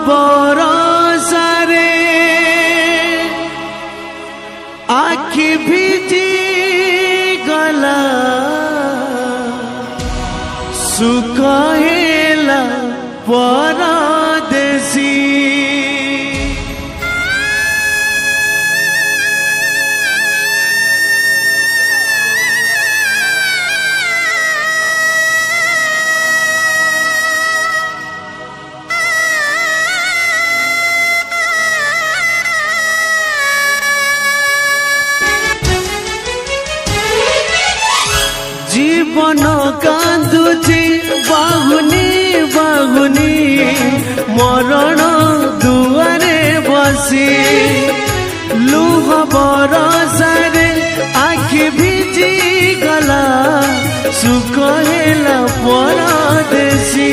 बरसारे आखि भिजी गला सुखहेला परदेसी जीवन कांदुची बाहुनी बाहुनी मरण दुआरे बसी लुह बरसारे आखि भिजी गला सुख हेला परदेसी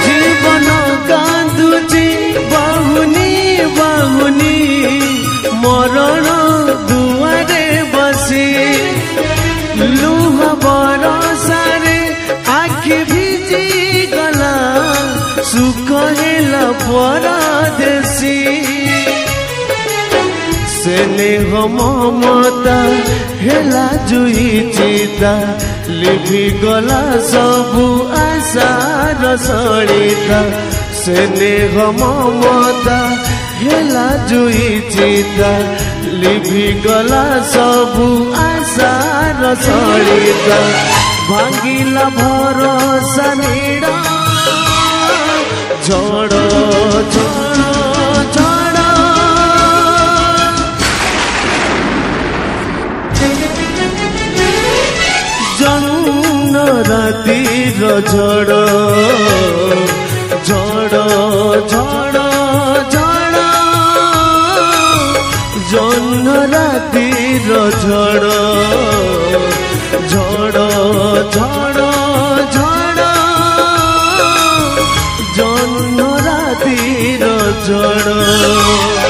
जीवन कांदुची बाहुनी बाहुनी मरण दुआरे बसी लुह बरसारे आखि भिजी गला सुख हेला परदेसी स्नेह ममता हेला जुई चिता लिभि गला सबु आशार सलिता स्नेह ममता हेला जुई चिता लिभि गला सबु आशार सलिता भांगिला भरोसा नीड़ा झड़ झड़ झड़ जन्न रातिर झड़ झड़ झड़ झड़ जन्न रातिर झड़ झड़ झड़ झड़ जन्न रातिर झड़